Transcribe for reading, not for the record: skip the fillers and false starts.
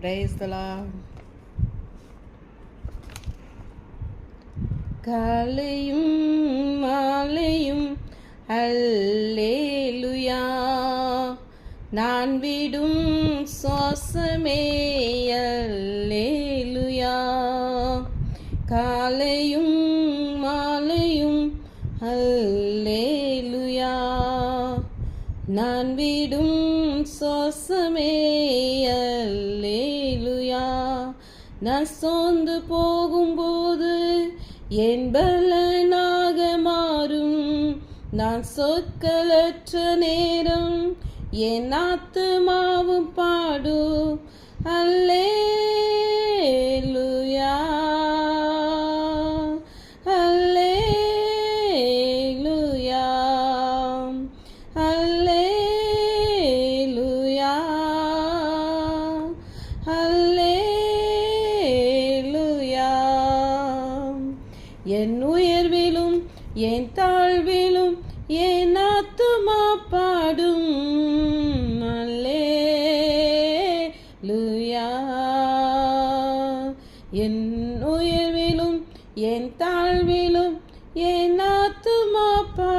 Praise the Lord. காலையும் மாலையும் அல்லேலுயா, நான் விடும் சுவாசமே அல்லேலுயா. காலையும் மாலையும் அல்லேலுயா, நான் விடும் சுவாசமே அல்லேலுயா. நான் சோர்ந்து போகும்போது என் பலனாக மாறும், நான் சொற்களற்ற நேரம் என் ஆத்துமாவும் பாடும் அல்லேலுயா, அல்லேலுயா, அல்லேலுயா, அல்லேலுயா. என் உயர்விலும் என் தாழ்விலும் என் ஆத்துமா பாடும் அல்லேலுயா. என் உயர்விலும் என் தாழ்விலும் என் ஆத்துமா பாடும்